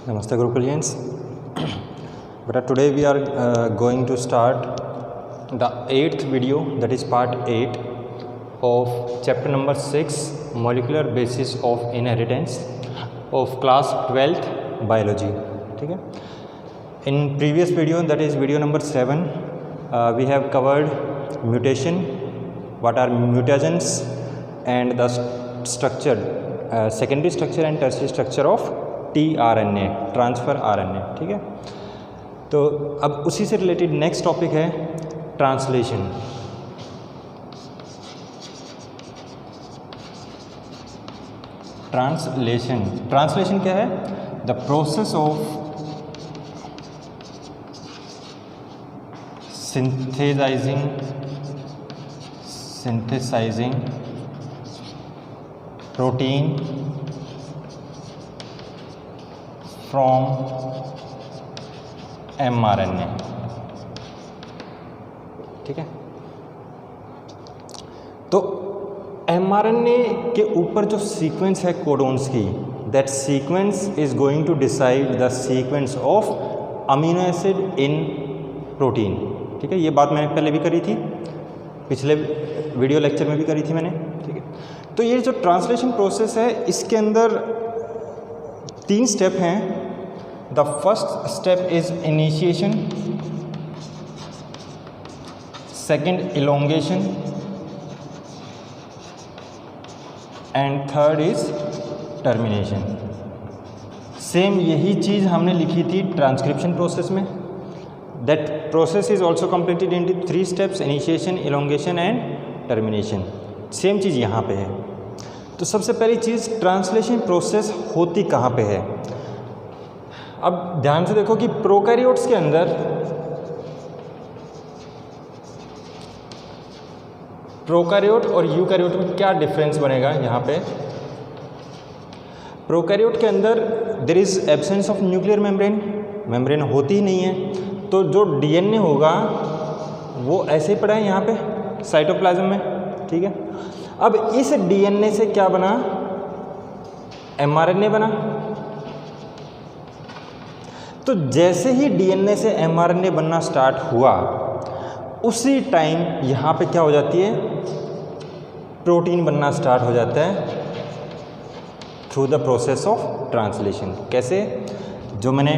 Namaste Gurukulians. But today we are going to start the 8th video, that is part 8 of chapter number 6, molecular basis of inheritance of class 12th biology. ठीक है. In previous video, that is video number 7, we have covered mutation, what are mutagens, and the structure, secondary structure and tertiary structure of tRNA, transfer RNA. ठीक है. तो अब उसी से related next topic है translation. Translation क्या है? The process of synthesizing protein from mRNA. ठीक है. तो mRNA के ऊपर जो सीक्वेंस है कोडोन्स की, that sequence is going to decide the sequence of amino acid in protein. ठीक है. ये बात मैंने पहले भी करी थी, पिछले वीडियो लेक्चर में भी करी थी मैंने. ठीक है. तो ये जो ट्रांसलेशन प्रोसेस है, इसके अंदर 3 स्टेप हैं. The first step is initiation, second elongation, and third is termination. Same यही चीज़ हमने लिखी थी ट्रांसक्रिप्शन प्रोसेस में. That process is also completed into 3 steps, initiation, elongation and termination. Same चीज़ यहाँ पे है. तो सबसे पहली चीज़, ट्रांसलेशन प्रोसेस होती कहाँ पे है? अब ध्यान से देखो कि प्रोकैरियोट्स के अंदर प्रोकैरियोट और यूकैरियोट में क्या डिफरेंस बनेगा? यहाँ पे प्रोकैरियोट के अंदर there is absence of nuclear membrane होती ही नहीं है. तो जो डीएनए होगा वो ऐसे ही पड़ा है यहाँ पे साइटोप्लाज्म में. ठीक है. अब इस डीएनए से क्या बना? एमआरएनए बना. तो जैसे ही डीएनए से एमआरएनए बनना स्टार्ट हुआ, उसी टाइम यहाँ पे क्या हो जाती है? प्रोटीन बनना स्टार्ट हो जाता है through the process of translation. कैसे? जो मैंने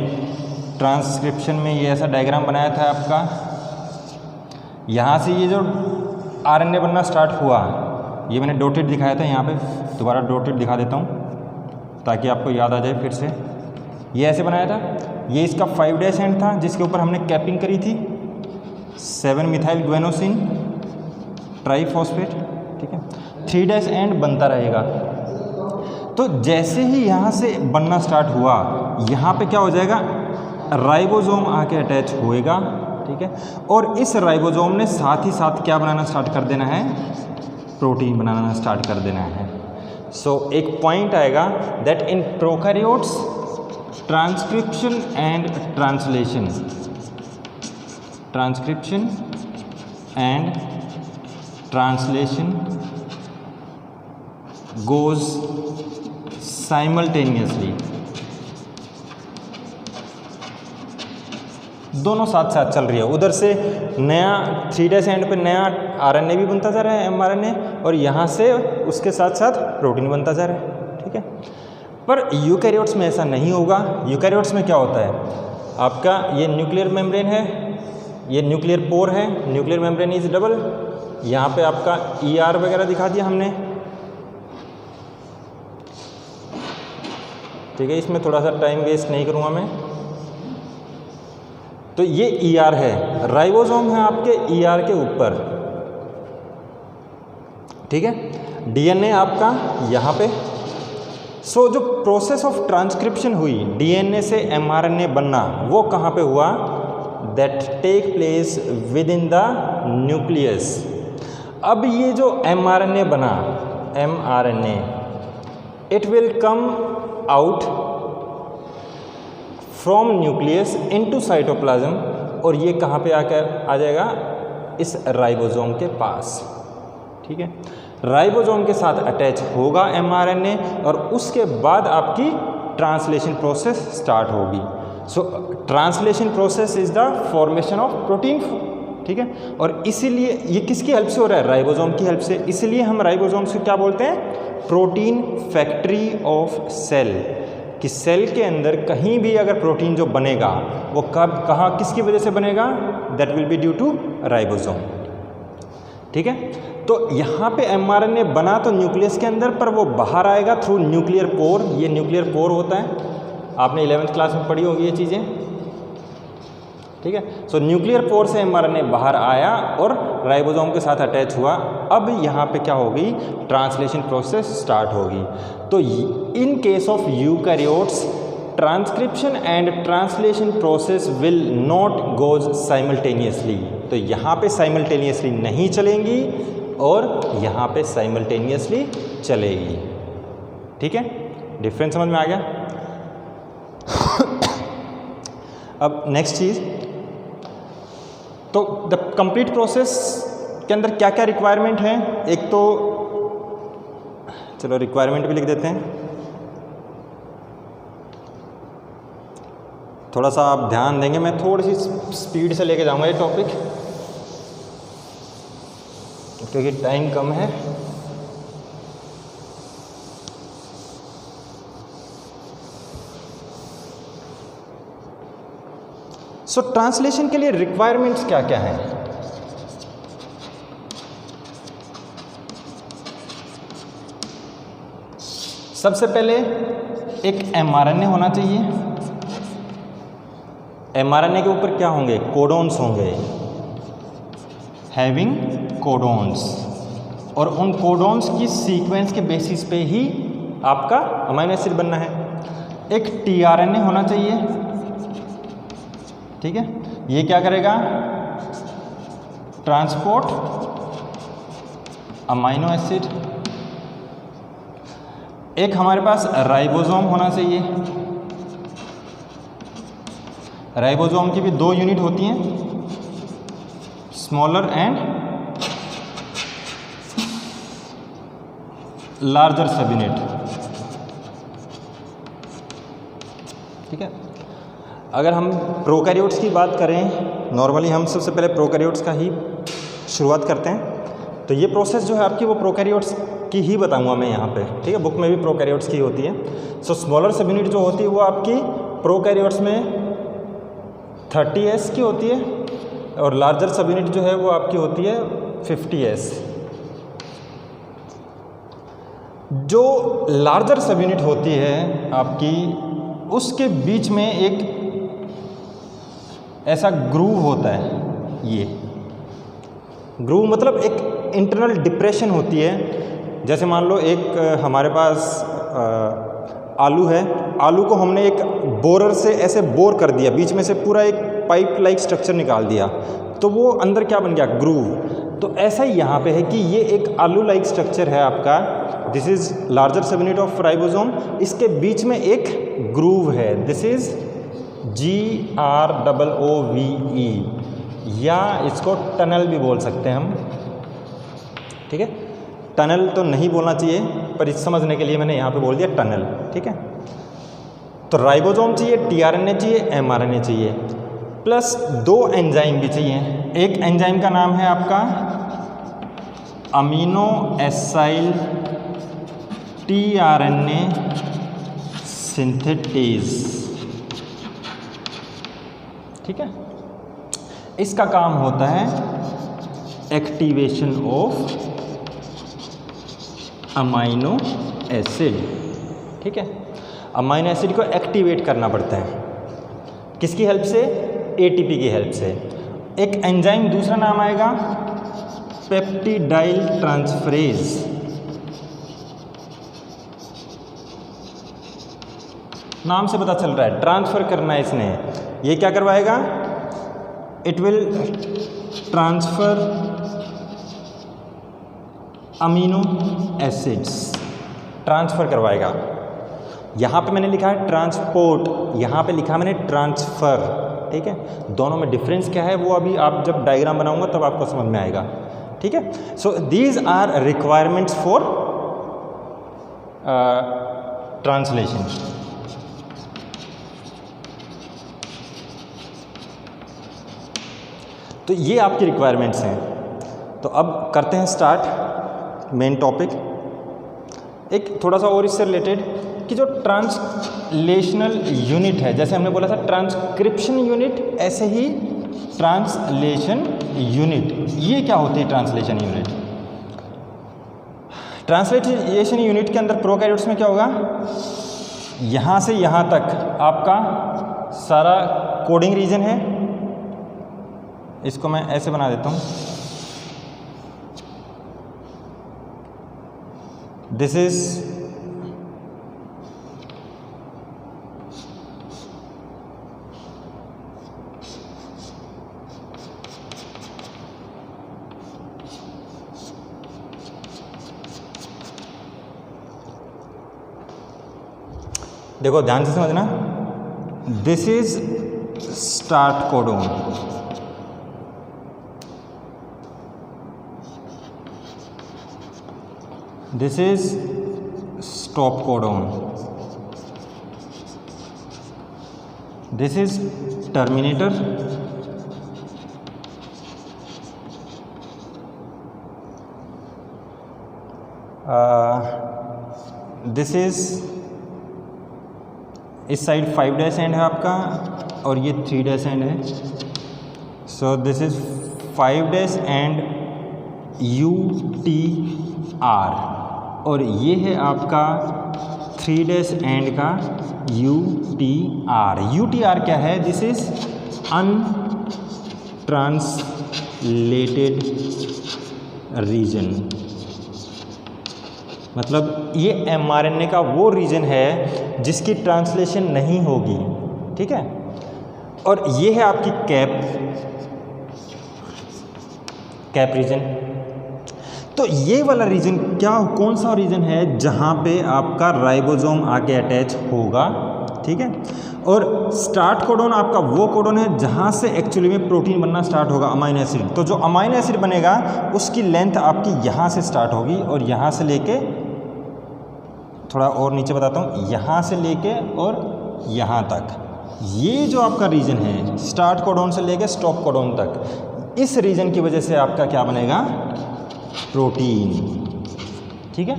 ट्रांसक्रिप्शन में ये ऐसा डायग्राम बनाया था आपका, यहाँ से ये जो आरएनए बनना स्टार्ट हुआ, ये मैंने डॉटेड दिखाया था. यहाँ पे दोबारा डॉटेड दिखा देता हूँ ताकि आपको याद आ जाए फिर से. ये ऐसे बनाया था. ये इसका 5' एंड था जिसके ऊपर हमने कैपिंग करी थी 7-मिथाइल ग्वेनोसिन ट्राइफॉस्फेट. ठीक है. 3' एंड बनता रहेगा. तो जैसे ही यहाँ से बनना स्टार्ट हुआ, यहाँ पे क्या हो जाएगा? राइबोसोम आके अटैच होएगा. ठीक है. और इस राइबोसोम ने साथ ही साथ क्या बनाना स्टार्ट कर देना है? प्रोटीन बनाना स्टार्ट कर देना है. सो एक पॉइंट आएगा that in prokaryotes transcription and translation goes simultaneously. दोनों साथ साथ चल रही है. उधर से नया 3' एंड पे नया आरएनए भी बनता जा रहा है, एमआरएनए, और यहाँ से उसके साथ साथ प्रोटीन बनता जा रहा है. ठीक है. पर यूकैरियोट्स में ऐसा नहीं होगा. यूकैरियोट्स में क्या होता है? आपका ये न्यूक्लियर मेम्ब्रेन है, ये न्यूक्लियर पोर है, न्यूक्लियर मेम्ब्रेन इज डबल. यहाँ पे आपका ER वगैरह दिखा दिया हमने. ठीक है. इसमें थोड़ा सा टाइम वेस्ट नहीं करूँगा मैं. तो ये ER है, राइबोसोम है आपके ER के ऊपर. ठीक है. डीएनए आपका यहाँ पे. सो जो प्रोसेस ऑफ ट्रांसक्रिप्शन हुई, डीएनए से एमआरएनए बनना, वो कहाँ पे हुआ? That take place within the nucleus. अब ये जो एमआरएनए बना, mRNA, it will come out from nucleus into cytoplasm. और ये कहाँ पे आकर आ जाएगा? इस राइबोसोम के पास. ठीक है. राइबोसोम के साथ अटैच होगा एमआरएनए और उसके बाद आपकी ट्रांसलेशन प्रोसेस स्टार्ट होगी। So translation process is the formation of protein, ठीक है। और इसीलिए ये किसकी हेल्प से हो रहा है? राइबोसोम की हेल्प से। इसलिए हम राइबोसोम से क्या बोलते हैं? Protein factory of cell. कि सेल के अंदर कहीं भी अगर प्रोटीन जो बनेगा वो कब कहाँ किसकी वजह से बनेगा? That will be due to ribosome, ठीक है। तो यहाँ पे mRNA बना तो न्यूक्लियस के अंदर, पर वो बाहर आएगा थ्रू न्यूक्लियर पोर। ये न्यूक्लियर पोर होता है, आपने 11th क्लास में पढ़ी होगी ये चीज़ें, ठीक है। सो न्यूक्लियर पोर से mRNA बाहर आया और राइबोसोम के साथ अटैच हुआ। अब यहाँ पे क्या होगी? ट्रांसलेशन प्रोसेस स्टार्ट होगी। तो in case of eukaryotes transcription and translation process will not goes simultaneously. तो यहाँ पे साइमल्टेनियसली नहीं चलेंगी और यहाँ पे साइमल्टेनियसली चलेगी, ठीक है। डिफरेंस समझ में आ गया? अब नेक्स्ट चीज़, तो द कंप्लीट प्रोसेस के अंदर क्या क्या रिक्वायरमेंट है? एक तो चलो रिक्वायरमेंट भी लिख देते हैं, थोड़ा सा आप ध्यान देंगे। मैं थोड़ी सी स्पीड से लेके जाऊंगा ये टॉपिक क्योंकि टाइम कम है। सो ट्रांसलेशन के लिए रिक्वायरमेंट्स क्या क्या हैं? सबसे पहले एक mRNA होना चाहिए। mRNA के ऊपर क्या होंगे? कोडोन्स होंगे, हैविंग कोडोन्स। और उन कोडोन्स की सीक्वेंस के बेसिस पे ही आपका अमीनो एसिड बनना है। एक tRNA होना चाहिए, ठीक है। ये क्या करेगा? Transport amino acid. एक हमारे पास राइबोसोम होना चाहिए। राइबोसोम की भी 2 यूनिट होती हैं, स्मॉलर एंड लार्जर सब यूनिट, ठीक है। अगर हम प्रोकैरियोट्स की बात करें, नॉर्मली हम सबसे पहले प्रोकैरियोट्स का ही शुरुआत करते हैं। तो ये प्रोसेस जो है आपकी वो प्रोकैरियोट्स की ही बताऊंगा मैं यहाँ पे, ठीक है। बुक में भी प्रोकैरियोट्स की होती है। सो स्मॉलर सब यूनिट जो होती है वो आपकी प्रोकैरियोट्स में 30S की होती है और लार्जर सब यूनिट जो है वो आपकी होती है 50S। जो लार्जर सब यूनिट होती है आपकी, उसके बीच में एक ऐसा ग्रूव होता है। ये ग्रूव मतलब एक इंटरनल डिप्रेशन होती है। जैसे मान लो एक हमारे पास आलू है, आलू को हमने एक बोरर से ऐसे बोर कर दिया, बीच में से पूरा एक पाइप लाइक स्ट्रक्चर निकाल दिया, तो वो अंदर क्या बन गया? ग्रूव। तो ऐसा ही यहाँ पे है कि ये एक आलू लाइक स्ट्रक्चर है आपका, दिस इज लार्जर सब यूनिट ऑफ राइबोसोम। इसके बीच में एक ग्रूव है, दिस इज GROOVE, या इसको टनल भी बोल सकते हैं हम, ठीक है। टनल तो नहीं बोलना चाहिए, पर इस समझने के लिए मैंने यहाँ पे बोल दिया टनल, ठीक है। तो राइबोसोम चाहिए, tRNA चाहिए, mRNA चाहिए, प्लस 2 एंजाइम भी चाहिए। एक एंजाइम का नाम है आपका अमीनो एसाइल tRNA सिंथेटेज, ठीक है। इसका काम होता है एक्टिवेशन ऑफ अमीनो एसिड, ठीक है। अमीनो एसिड को एक्टिवेट करना पड़ता है, किसकी हेल्प से? ATP की हेल्प से। एक एंजाइम दूसरा नाम आएगा पेप्टिडाइल ट्रांसफरेज। नाम से पता चल रहा है ट्रांसफ़र करना है इसने। ये क्या करवाएगा? It will transfer amino acids, transfer करवाएगा। यहाँ पे मैंने लिखा है ट्रांसपोर्ट, यहाँ पे लिखा मैंने ट्रांसफ़र, ठीक है। दोनों में डिफरेंस क्या है वो अभी आप जब डायग्राम बनाऊंगा तब आपको समझ में आएगा, ठीक है। So these are requirements for translation, तो ये आपकी रिक्वायरमेंट्स हैं। तो अब करते हैं स्टार्ट मेन टॉपिक। एक थोड़ा सा और इससे रिलेटेड कि जो ट्रांसलेशनल यूनिट है, जैसे हमने बोला था ट्रांसक्रिप्शन यूनिट, ऐसे ही ट्रांसलेशन यूनिट, ये क्या होती है ट्रांसलेशन यूनिट? ट्रांसलेशन यूनिट के अंदर प्रोकैरियोट्स में क्या होगा, यहाँ से यहाँ तक आपका सारा कोडिंग रीजन है। इसको मैं ऐसे बना देता हूँ, दिस इज देखो ध्यान से समझना, this is start codon, this is stop codon, this is terminator, this is, इस साइड 5 डैश एंड है आपका और ये 3 डैश एंड है। So this is 5 dash and UTR, और ये है आपका 3 डैश एंड का UTR। UTR क्या है? दिस इज अनट्रांसलेटेड रीजन, मतलब ये mRNA का वो रीजन है जिसकी ट्रांसलेशन नहीं होगी, ठीक है। और ये है आपकी कैप रीजन। तो ये वाला रीजन क्या, कौन सा रीजन है जहाँ पे आपका राइबोसोम आके अटैच होगा, ठीक है। और स्टार्ट कोडोन आपका वो कोडोन है जहाँ से एक्चुअली में प्रोटीन बनना स्टार्ट होगा, अमाइनो एसिड। तो जो अमाइनो एसिड बनेगा उसकी लेंथ आपकी यहाँ से स्टार्ट होगी और यहाँ से लेके, थोड़ा और नीचे बताता हूँ, यहाँ से लेके और यहाँ तक, ये जो आपका रीजन है स्टार्ट कोडोन से लेके स्टॉप कोडोन तक, इस रीजन की वजह से आपका क्या बनेगा, प्रोटीन, ठीक है।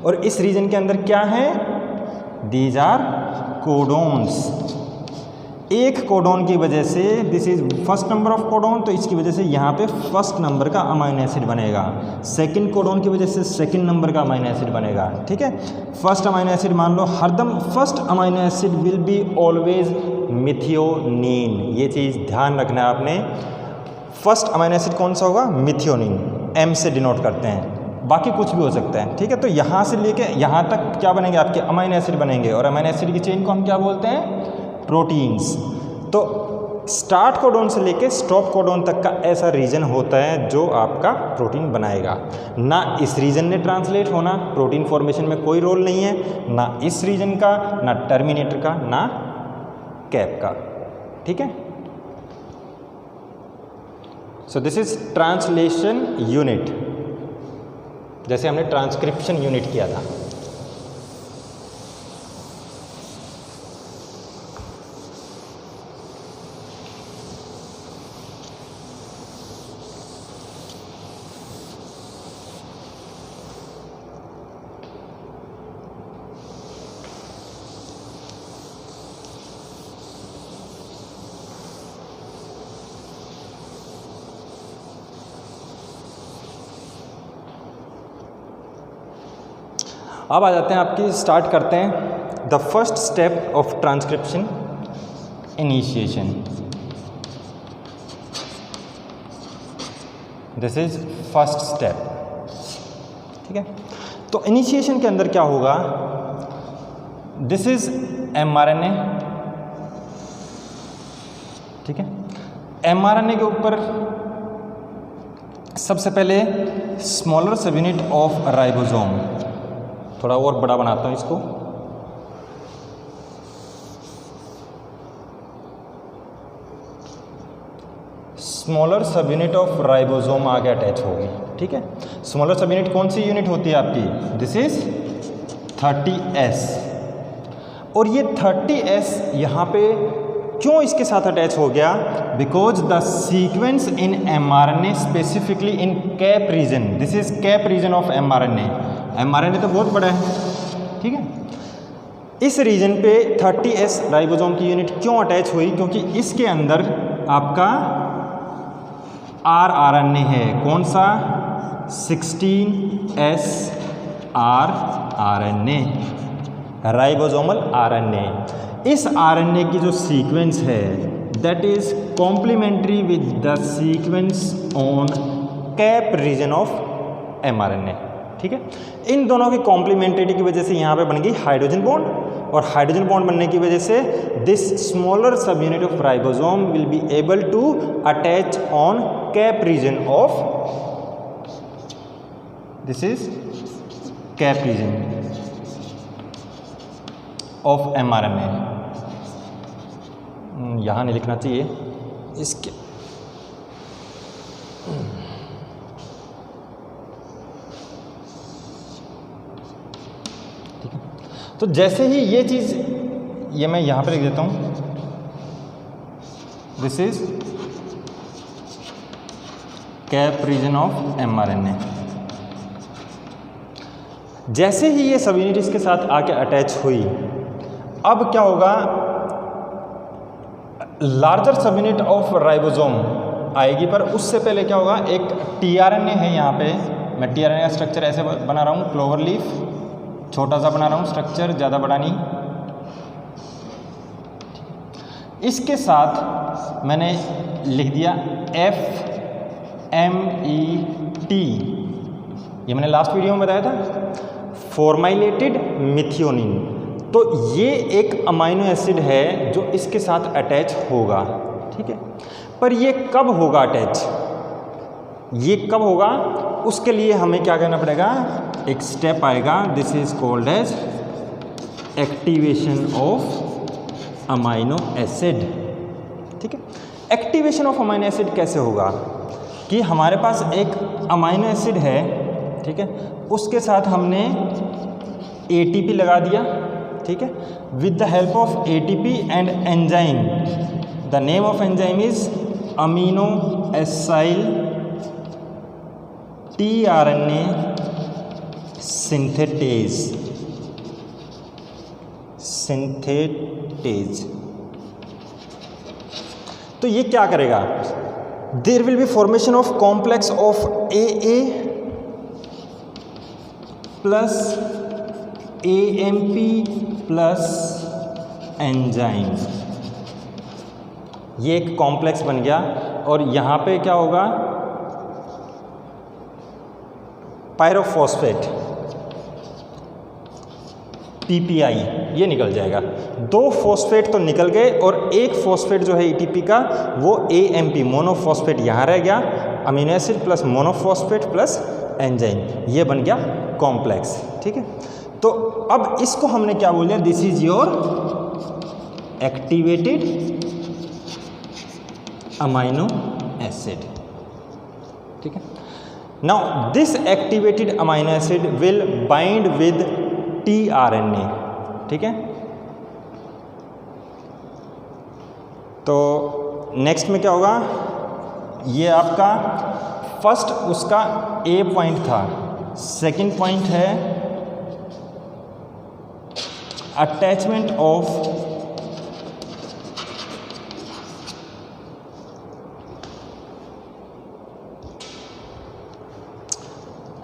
और इस रीजन के अंदर क्या है, दीज आर कोडोन्स। एक कोडोन की वजह से, this is first number of codon, तो इसकी वजह से यहाँ पे फर्स्ट नंबर का अमाइनो एसिड बनेगा। सेकंड कोडोन की वजह से सेकंड नंबर का अमाइनो एसिड बनेगा, ठीक है। फर्स्ट अमाइनो एसिड मान लो हरदम, first amino acid will be always methionine, ये चीज़ ध्यान रखना है आपने। फर्स्ट अमाइनो एसिड कौन सा होगा, मिथियोनिन, M से डिनोट करते हैं, बाकी कुछ भी हो सकता है, ठीक है। तो यहाँ से लेके यहाँ तक क्या बनेंगे, आपके अमाइनो एसिड बनेंगे, और अमाइनो एसिड की चेन को हम क्या बोलते हैं, प्रोटीन्स। तो स्टार्ट कोडोन से लेके स्टॉप कोडोन तक का ऐसा रीजन होता है जो आपका प्रोटीन बनाएगा। ना इस रीजन ने ट्रांसलेट होना, प्रोटीन फॉर्मेशन में कोई रोल नहीं है, ना इस रीजन का, ना टर्मिनेटर का, ना कैप का, ठीक है। So this is translation unit, जैसे हमने ट्रांसक्रिप्शन यूनिट किया था। अब आ जाते हैं आपकी, स्टार्ट करते हैं the first step of transcription, initiation. This is first step, ठीक है। तो इनिशिएशन के अंदर क्या होगा, दिस इज mRNA, ठीक है। mRNA के ऊपर सबसे पहले smaller subunit of ribosome, थोड़ा और बड़ा बनाता हूँ इसको, smaller subunit of ribosome आगे अटैच होगी, ठीक है। स्मॉलर सब यूनिट कौन सी यूनिट होती है आपकी, दिस इज 30S, और ये 30S यहाँ पे क्यों इसके साथ अटैच हो गया? Because the sequence in mRNA specifically in cap region, this is cap region of mRNA। mRNA तो बहुत बड़ा है, ठीक है। इस रीजन पे 30S राइबोसोम की यूनिट क्यों अटैच हुई? क्योंकि इसके अंदर आपका rRNA है। कौन सा? 16S rRNA, ribosomal RNA। इस RNA की जो सीक्वेंस है that is complementary with the sequence on cap region of mRNA, ठीक है। इन दोनों की कॉम्प्लीमेंट्रिटी की वजह से यहाँ पे बन गई हाइड्रोजन बॉन्ड, और हाइड्रोजन बॉन्ड बनने की वजह से this smaller subunit of ribosome will be able to attach on cap region of, this is cap region of mRNA। यहाँ नहीं लिखना चाहिए इसके, ठीक है। तो जैसे ही ये चीज़, ये मैं यहाँ पे लिख देता हूँ, this is cap region of mRNA। जैसे ही ये सब यूनिट इसके साथ आके अटैच हुई, अब क्या होगा? लार्जर सब यूनिट ऑफ राइबोसोम आएगी, पर उससे पहले क्या होगा? एक tRNA है यहाँ पे, मैं tRNA का स्ट्रक्चर ऐसे बना रहा हूँ, क्लोवर लीफ, छोटा सा बना रहा हूँ स्ट्रक्चर, ज़्यादा बड़ा नहीं। इसके साथ मैंने लिख दिया FMET, ये मैंने लास्ट वीडियो में बताया था, फॉर्माइलेटेड मिथियोनिन। तो ये एक अमाइनो एसिड है जो इसके साथ अटैच होगा, ठीक है। पर ये कब होगा अटैच? ये कब होगा? उसके लिए हमें क्या करना पड़ेगा? एक स्टेप आएगा, this is called as activation of amino acid, ठीक है। एक्टिवेशन ऑफ अमाइनो एसिड कैसे होगा? कि हमारे पास एक अमाइनो एसिड है, ठीक है, उसके साथ हमने ATP लगा दिया, ठीक है, with the help of ATP and enzyme. The name of enzyme is amino acyl tRNA synthetase, तो ये क्या करेगा? There will be formation of complex of AA plus AMP plus enzyme. ये एक कॉम्प्लेक्स बन गया, और यहाँ पे क्या होगा? पायरोफॉस्फेट PPI ये निकल जाएगा। 2 फॉस्फेट तो निकल गए, और एक फॉस्फेट जो है ATP का वो AMP मोनोफॉस्फेट यहाँ रह गया, amino acid plus monophosphate plus enzyme, ये बन गया कॉम्प्लेक्स, ठीक है। तो अब इसको हमने क्या बोल दिया? This is your activated amino acid, ठीक है। Now this activated amino acid will bind with tRNA, ठीक है। तो नेक्स्ट में क्या होगा? ये आपका फर्स्ट उसका A पॉइंट था, सेकंड पॉइंट है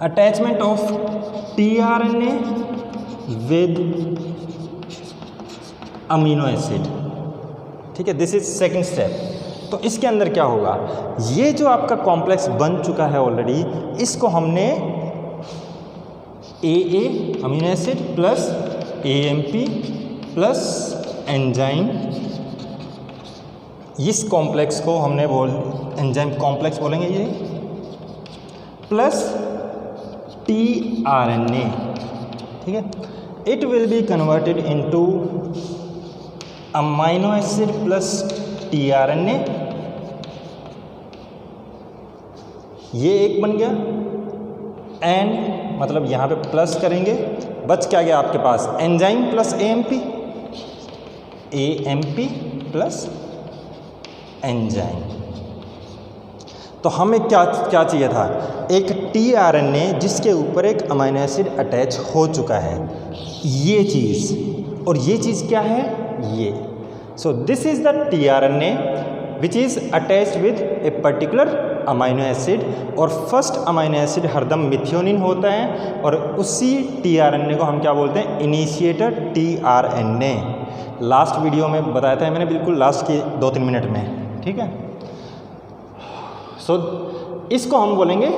attachment of tRNA with amino acid, ठीक है। This is second step. तो इसके अंदर क्या होगा? ये जो आपका कॉम्प्लेक्स बन चुका है ऑलरेडी, इसको हमने AA amino acid plus AMP plus enzyme, इस कॉम्प्लेक्स को हमने एंजाइम कॉम्प्लेक्स बोलेंगे, ये प्लस tRNA, ठीक है। It will be converted into amino acid plus tRNA, ये एक बन गया, एंड मतलब यहाँ पे प्लस करेंगे, बच क्या गया आपके पास? Enzyme plus AMP plus enzyme. तो हमें क्या चाहिए था, एक टीआरएनए जिसके ऊपर एक अमीनो एसिड अटैच हो चुका है, ये चीज़। और ये चीज़ क्या है, ये। So this is the tRNA which is attached with a particular amino acid, और फर्स्ट अमीनो एसिड हरदम मिथियोनिन होता है, और उसी टीआरएनए को हम क्या बोलते हैं, इनिशिएटर टीआरएनए। लास्ट वीडियो में बताया था मैंने, बिल्कुल लास्ट के 2-3 मिनट में, ठीक है। सो इसको हम बोलेंगे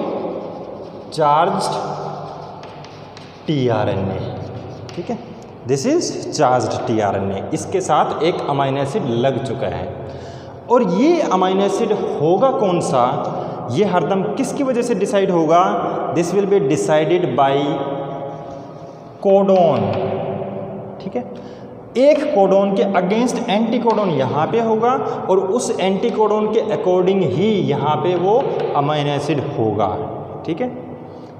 चार्ज्ड टीआरएनए, ठीक है। दिस इज चार्ज्ड टीआरएनए, इसके साथ एक अमीनो एसिड लग चुका है। और ये अमीनो एसिड होगा कौन सा, ये हरदम किसकी वजह से डिसाइड होगा, this will be decided by codon, ठीक है। एक कोडोन के अगेंस्ट एंटी कोडोन यहाँ पे होगा, और उस एंटी कोडोन के अकॉर्डिंग ही यहाँ पे वो अमीनो एसिड होगा, ठीक है।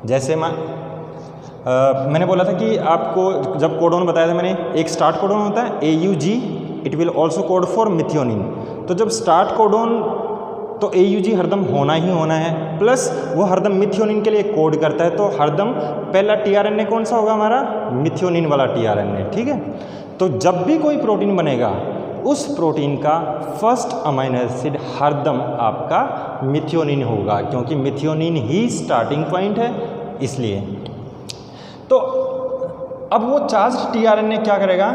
जैसे मैंने बोला था कि आपको जब कोडोन बताया था मैंने, एक स्टार्ट कोडोन होता है AUG, it will also code for methionine. तो जब स्टार्ट कोडोन, तो AUG हरदम होना ही होना है, प्लस वो हरदम मिथियोनिन के लिए कोड करता है। तो हरदम पहला टीआरएनए कौन सा होगा हमारा, मिथियोनिन वाला टीआरएनए, ठीक है। तो जब भी कोई प्रोटीन बनेगा, उस प्रोटीन का फर्स्ट अमीनो एसिड हरदम आपका मिथियोनिन होगा, क्योंकि मिथियोनिन ही स्टार्टिंग पॉइंट है, इसलिए। तो अब वो चार्ज्ड टीआरएनए क्या करेगा,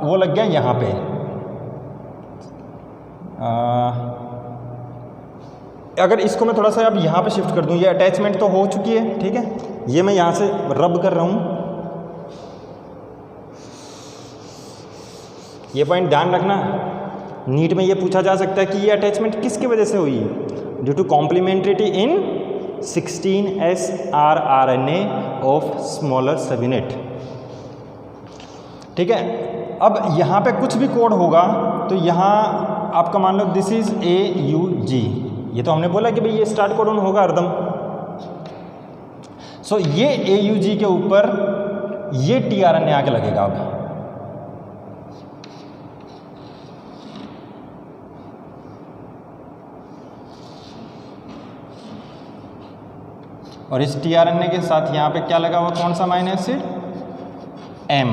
वो लग गया यहाँ पे। अगर इसको मैं थोड़ा सा अब यहाँ पे शिफ्ट कर दूँ, ये अटैचमेंट तो हो चुकी है, ठीक है। ये मैं यहाँ से रब कर रहा हूँ, ये पॉइंट ध्यान रखना, नीट में ये पूछा जा सकता है कि ये अटैचमेंट किसकी वजह से हुई, due to complementarity in 16S rRNA of smaller subunit, ठीक है। अब यहाँ पे कुछ भी कोड होगा, तो यहाँ आपका मान लो दिस इज AUG, ये तो हमने बोला कि भाई ये स्टार्ट कोडोन होगा हरदम। सो ये AUG के ऊपर ये टीआरएनए आके लगेगा अब, और इस टीआरएनए के साथ यहाँ पे क्या लगा हुआ, कौन सा amino acid, M,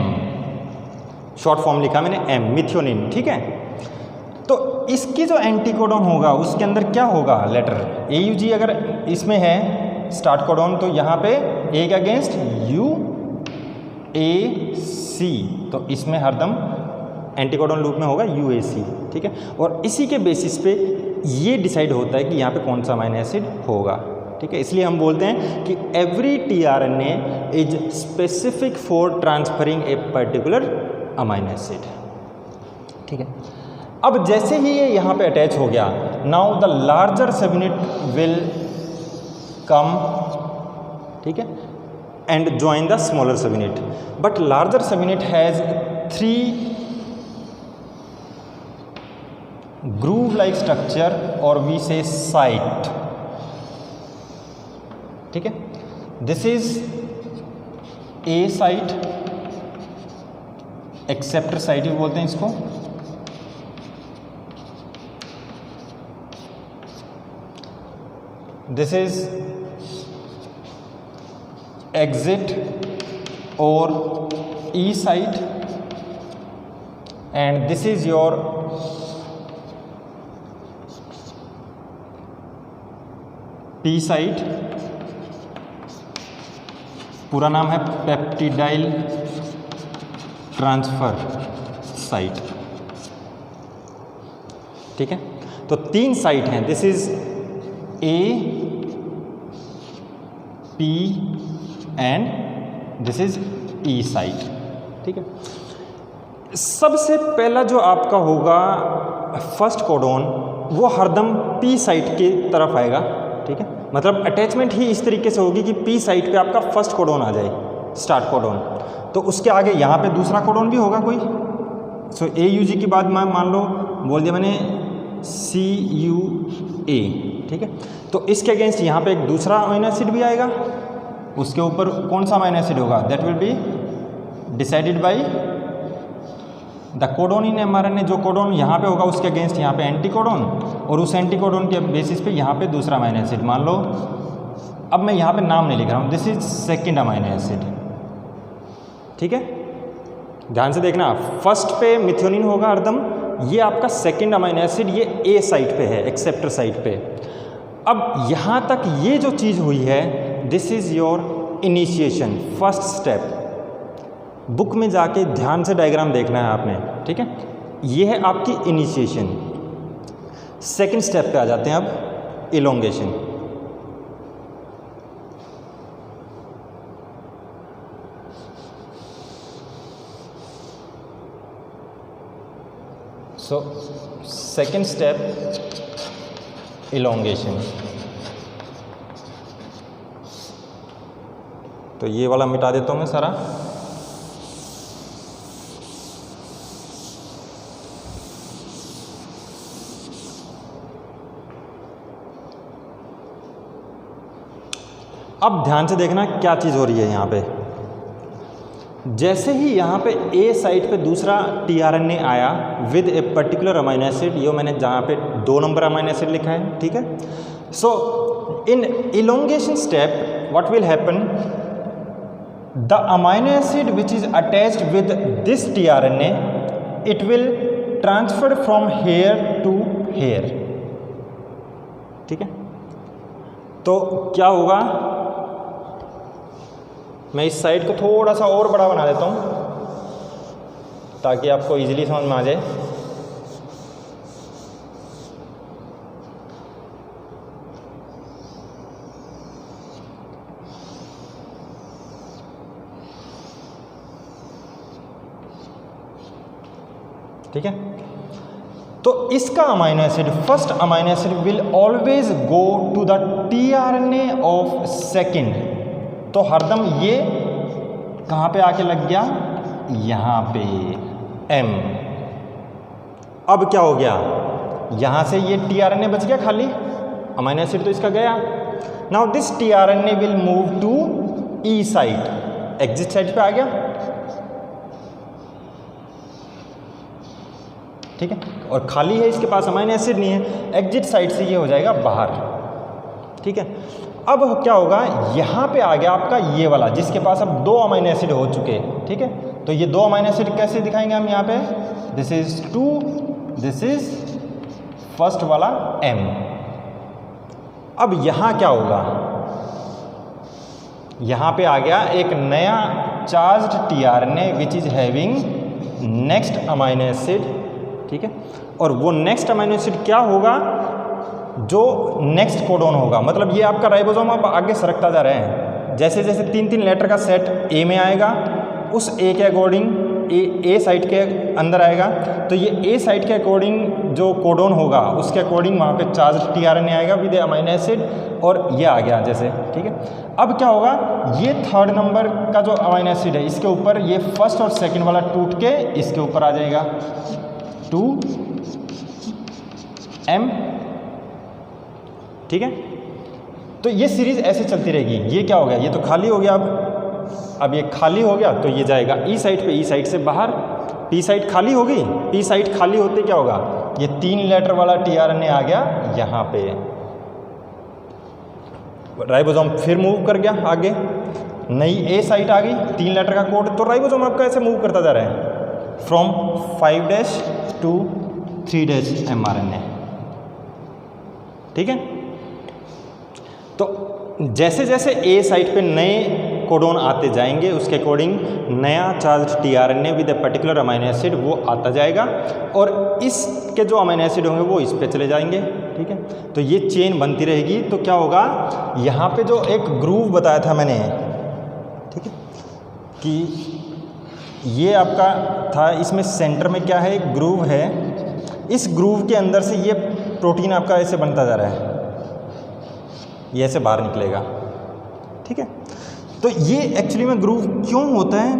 short form लिखा मैंने M, मिथियोनिन, ठीक है। तो इसकी जो एंटी कोडोन होगा उसके अंदर क्या होगा, लेटर AUG अगर इसमें है स्टार्ट कोडोन, तो यहाँ पे A के अगेंस्ट UAC, तो इसमें हरदम एंटी कोडोन लूप में होगा UAC, ठीक है। और इसी के बेसिस पे ये डिसाइड होता है कि यहाँ पे कौन सा अमीनो एसिड होगा, ठीक है। इसलिए हम बोलते हैं कि every tRNA is specific for transferring a particular amino acid, ठीक है। अब जैसे ही ये यहाँ पे अटैच हो गया, now the larger subunit will come, ठीक है, and join the smaller subunit, but larger subunit has 3 groove like structure, और वी से साइट, ठीक है। This is A site, acceptor site भी बोलते हैं इसको, दिस इज एग्जिट और E site, and this is your P site, पूरा नाम है पेप्टिडाइल ट्रांसफर साइट, ठीक है। तो 3 साइट हैं, this is A, P and this is E site, ठीक है। सबसे पहला जो आपका होगा फर्स्ट कोडोन, वो हरदम P साइट की तरफ आएगा, ठीक है। मतलब अटैचमेंट ही इस तरीके से होगी कि P साइट पे आपका फर्स्ट कोडोन आ जाए, स्टार्ट कोडोन। तो उसके आगे यहाँ पे दूसरा कोडोन भी होगा कोई, सो AUG के बाद मैं मान लो बोल दिया मैंने CUA, ठीक है। तो इसके अगेंस्ट यहाँ पे एक दूसरा अमीनो एसिड भी आएगा, उसके ऊपर कौन सा अमीनो एसिड होगा, that will be decided by the codon in mRNA, जो कोडोन यहाँ पे होगा उसके अगेंस्ट यहाँ पे एंटी कोडोन, और उस एंटी कोडोन के बेसिस पे यहाँ पे दूसरा अमीनो एसिड। मान लो अब मैं यहाँ पे नाम नहीं लिख रहा हूँ, this is second amino acid. ठीक है, ध्यान से देखना, फर्स्ट पे मिथ्योनिन होगा हरदम, ये आपका सेकेंड अमीनो एसिड, ये ए साइट पे है, एक्सेप्टर साइट पे। अब यहाँ तक ये जो चीज़ हुई है, this is your initiation, first step. Book में जाके ध्यान से डायग्राम देखना है आपने, ठीक है। ये है आपकी इनिशिएशन। सेकंड स्टेप पे आ जाते हैं अब, elongation. So second step, elongation. तो ये वाला मिटा देता हूँ मैं सारा। अब ध्यान से देखना क्या चीज़ हो रही है यहाँ पे। जैसे ही यहाँ पे ए साइट पे दूसरा टीआरएनए आया with a particular amino acid, ये मैंने जहाँ पे 2 नंबर अमीनो एसिड लिखा है, ठीक है। So in elongation step what will happen, the amino acid which is attached with this tRNA, it will transfer from here to here. ठीक है, तो क्या होगा, मैं इस साइड को थोड़ा सा और बड़ा बना देता हूँ ताकि आपको इजीली समझ में आ जाए। ठीक है, तो इसका amino acid, first amino acid will always go to the tRNA of second. तो हरदम ये कहाँ पे आके लग गया, यहाँ पे M। अब क्या हो गया, यहाँ से ये टीआरएनए बच गया खाली, अमीनो एसिड तो इसका गया। Now this tRNA will move to E site, exit site पे आ गया। ठीक है, और खाली है, इसके पास अमीनो एसिड नहीं है, एग्जिट साइट से ये हो जाएगा बाहर। ठीक है, अब क्या होगा, यहाँ पे आ गया आपका ये वाला जिसके पास अब 2 अमीनो एसिड हो चुके हैं। ठीक है, तो ये 2 अमीनो एसिड कैसे दिखाएंगे हम यहाँ पे, this is 2, this is first वाला M। अब यहाँ क्या होगा, यहाँ पे आ गया एक नया charged tRNA which is having next amino acid. ठीक है, और वो नेक्स्ट अमीनो एसिड क्या होगा, जो नेक्स्ट कोडोन होगा। मतलब ये आपका राइबोसोम अब आगे सरकता जा रहा है, जैसे जैसे 3-3 लेटर का सेट ए में आएगा, उस ए के अकॉर्डिंग ए साइट के अंदर आएगा, तो ये ए साइट के अकॉर्डिंग जो कोडोन होगा उसके अकॉर्डिंग वहाँ पे चार्ज टीआरएनए आएगा विद अमीनो एसिड, और ये आ गया जैसे। ठीक है, अब क्या होगा, ये 3rd नंबर का जो अमीनो एसिड है इसके ऊपर ये फर्स्ट और सेकेंड वाला टूट के इसके ऊपर आ जाएगा 2M। ठीक है, तो ये सीरीज ऐसे चलती रहेगी। ये क्या हो गया, ये तो खाली हो गया, अब ये खाली हो गया तो ये जाएगा ई साइड पे, ई साइड से बाहर, पी साइड खाली हो गई, पी साइड खाली होते क्या होगा, ये 3 लेटर वाला टीआरएनए आ गया यहाँ पे, राइबोसोम फिर मूव कर गया आगे, नई ए साइट आ गई, 3 लेटर का कोड। तो राइबोसोम आपका ऐसे मूव करता जा रहा है फ्रॉम 5' टू 3' mRNA। ठीक है, तो जैसे जैसे ए साइट पे नए कोडोन आते जाएंगे उसके अकॉर्डिंग नया charge tRNA with a particular amino acid वो आता जाएगा, और इसके जो अमीनो एसिड होंगे वो इस पे चले जाएंगे। ठीक है, तो ये चेन बनती रहेगी। तो क्या होगा, यहाँ पे जो एक ग्रूव बताया था मैंने, ठीक है, कि ये आपका था, इसमें सेंटर में क्या है, एक ग्रूव है, इस ग्रूव के अंदर से ये प्रोटीन आपका ऐसे बनता जा रहा है, ये ऐसे बाहर निकलेगा। ठीक है, तो ये एक्चुअली में ग्रूव क्यों होता है,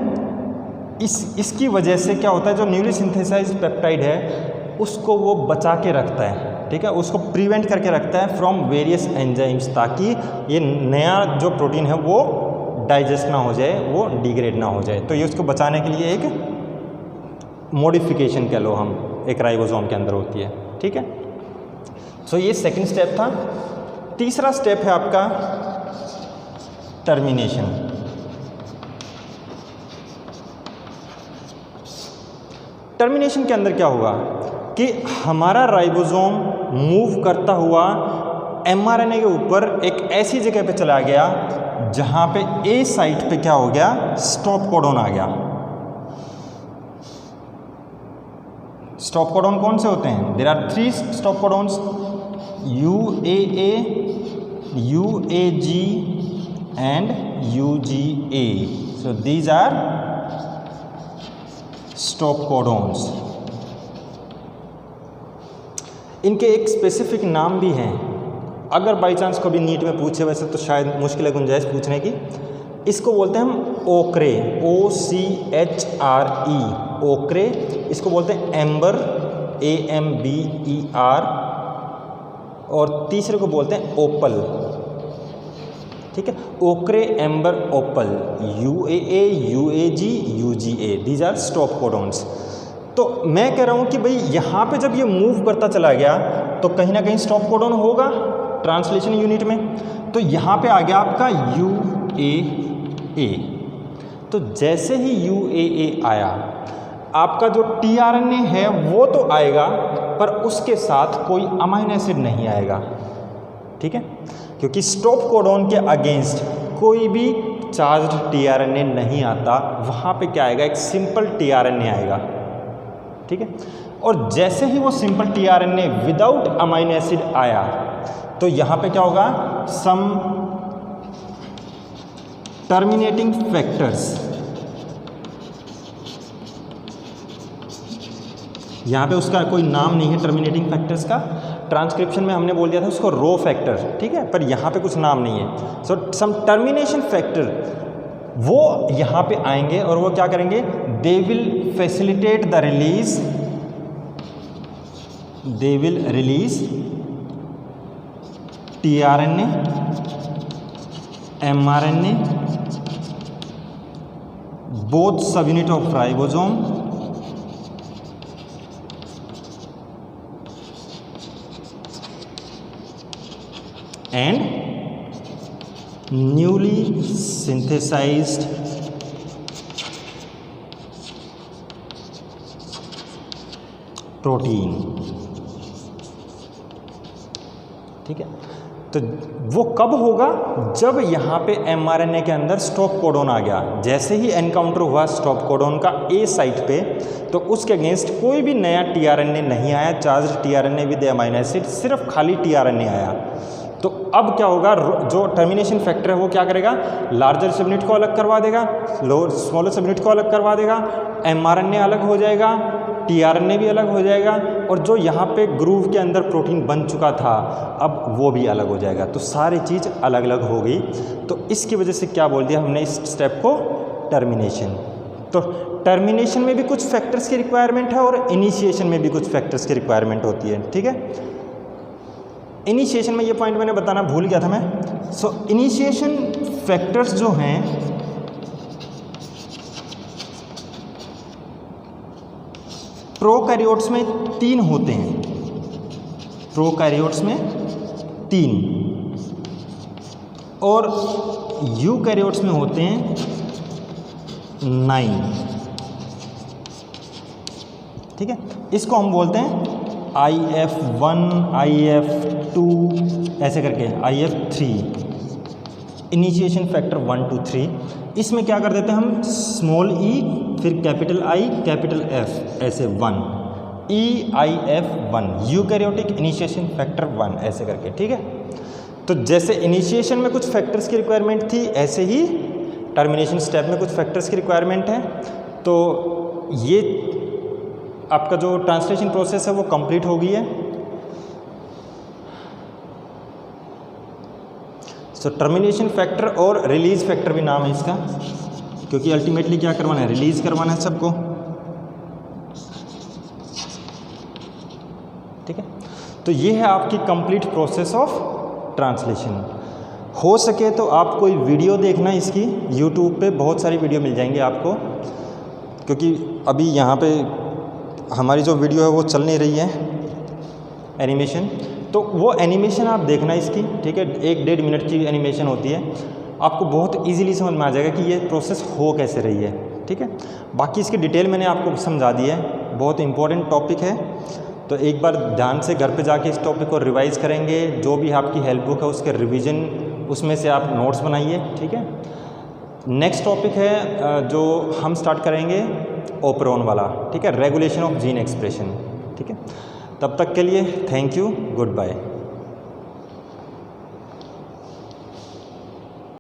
इसकी वजह से क्या होता है, जो न्यूली सिंथेसाइज्ड पेप्टाइड है उसको वो बचा के रखता है। ठीक है, उसको प्रिवेंट करके रखता है फ्रॉम वेरियस एंजाइम्स, ताकि ये नया जो प्रोटीन है वो डाइजेस्ट ना हो जाए, वो डिग्रेड ना हो जाए। तो ये उसको बचाने के लिए एक मॉडिफिकेशन कह लो हम, एक राइबोसोम के अंदर होती है, ठीक है। सो ये सेकंड स्टेप था। तीसरा स्टेप है आपका टर्मिनेशन। टर्मिनेशन के अंदर क्या होगा कि हमारा राइबोसोम मूव करता हुआ mRNA के ऊपर एक ऐसी जगह पे चला गया जहां पे ए साइट पे क्या हो गया, स्टॉप कोडॉन आ गया। स्टॉप कोडॉन कौन से होते हैं? There are 3 stop codons, UAA, UAG and UGA। So these are stop codons. इनके एक स्पेसिफिक नाम भी हैं, अगर बाई चांस कभी नीट में पूछे, वैसे तो शायद मुश्किल है गुंजाइश पूछने की। इसको बोलते हैं हम ओक्रे, OCHRE, ओक्रे। इसको बोलते हैं एम्बर, AMBER, और तीसरे को बोलते हैं ओपल, ठीक है। Ochre, amber, opal, UAA, UAG, UGA, these are stop codons. तो मैं कह रहा हूँ कि भाई यहाँ पे जब ये मूव करता चला गया तो कहीं ना कहीं स्टॉप कोडॉन होगा ट्रांसलेशन यूनिट में। तो यहाँ पे आ गया आपका UAA। तो जैसे ही UAA आया, आपका जो tRNA है वो तो आएगा, पर उसके साथ कोई अमाइनो एसिड नहीं आएगा, ठीक है, क्योंकि स्टॉप कोडॉन के अगेंस्ट कोई भी चार्ज्ड tRNA नहीं आता। वहाँ पे क्या आएगा, एक सिंपल tRNA आएगा, ठीक है। और जैसे ही वो simple tRNA without amino acid आया, तो यहाँ पे क्या होगा, सम टर्मिनेटिंग फैक्टर्स। यहाँ पे उसका कोई नाम नहीं है टर्मिनेटिंग फैक्टर्स का, ट्रांसक्रिप्शन में हमने बोल दिया था उसको रो फैक्टर, ठीक है, पर यहाँ पे कुछ नाम नहीं है। सो सम टर्मिनेशन फैक्टर वो यहाँ पे आएंगे और वो क्या करेंगे, they will facilitate the release, they will release tRNA, mRNA, both subunit of ribosome and newly synthesized protein, ठीक है। तो वो कब होगा, जब यहाँ पे mRNA के अंदर स्टॉप कोडॉन आ गया। जैसे ही एनकाउंटर हुआ स्टॉप कोडॉन का ए साइट पे, तो उसके अगेंस्ट कोई भी नया tRNA नहीं आया, charged tRNA with amino acid, सिर्फ खाली tRNA आया। तो अब क्या होगा, जो टर्मिनेशन फैक्टर है वो क्या करेगा, लार्जर सबयूनिट को अलग करवा देगा, स्मॉलर सबयूनिट को अलग करवा देगा, mRNA अलग हो जाएगा, tRNA भी अलग हो जाएगा, और जो यहाँ पे ग्रूव के अंदर प्रोटीन बन चुका था अब वो भी अलग हो जाएगा। तो सारी चीज़ अलग अलग हो गई। तो इसकी वजह से क्या बोल दिया हमने इस स्टेप को, टर्मिनेशन। तो टर्मिनेशन में भी कुछ फैक्टर्स की रिक्वायरमेंट है और इनिशिएशन में भी कुछ फैक्टर्स की रिक्वायरमेंट होती है, ठीक है। इनिशिएशन में ये पॉइंट मैंने बताना भूल गया था मैं। सो इनिशिएशन फैक्टर्स जो हैं प्रोकैरियोट्स में 3 होते हैं, प्रोकैरियोट्स में 3, और यूकैरियोट्स में होते हैं 9, ठीक है। इसको हम बोलते हैं IF1, IF2 ऐसे करके, IF3, इनिशिएशन फैक्टर 1, 2, 3। इसमें क्या कर देते हैं हम, स्मॉल ई, फिर कैपिटल I, कैपिटल F, ऐसे 1, EIF1, यूकैरियोटिक इनिशिएशन फैक्टर 1, ऐसे करके, ठीक है। तो जैसे इनिशिएशन में कुछ फैक्टर्स की रिक्वायरमेंट थी, ऐसे ही टर्मिनेशन स्टेप में कुछ फैक्टर्स की रिक्वायरमेंट है। तो ये आपका जो ट्रांसलेशन प्रोसेस है वो कंप्लीट हो गई है। सो टर्मिनेशन फैक्टर और रिलीज फैक्टर भी नाम है इसका, क्योंकि अल्टीमेटली क्या करवाना है, रिलीज करवाना है सबको, ठीक है। तो ये है आपकी कंप्लीट प्रोसेस ऑफ ट्रांसलेशन। हो सके तो आप कोई वीडियो देखना इसकी, यूट्यूब पे बहुत सारी वीडियो मिल जाएंगी आपको, क्योंकि अभी यहाँ पे हमारी जो वीडियो है वो चल नहीं रही है एनिमेशन, तो वो एनिमेशन आप देखना इसकी, ठीक है। 1-1.5 मिनट की एनिमेशन होती है, आपको बहुत इजीली समझ में आ जाएगा कि ये प्रोसेस हो कैसे रही है, ठीक है। बाकी इसकी डिटेल मैंने आपको समझा दी है, बहुत इंपॉर्टेंट टॉपिक है। तो एक बार ध्यान से घर पे जाके इस टॉपिक को रिवाइज़ करेंगे, जो भी आपकी हेल्प बुक है उसके रिवीजन उसमें से आप नोट्स बनाइए, ठीक है। नेक्स्ट टॉपिक है जो हम स्टार्ट करेंगे ओपेरॉन वाला, ठीक है, रेगुलेशन ऑफ जीन एक्सप्रेशन, ठीक है। तब तक के लिए थैंक यू, गुड बाय।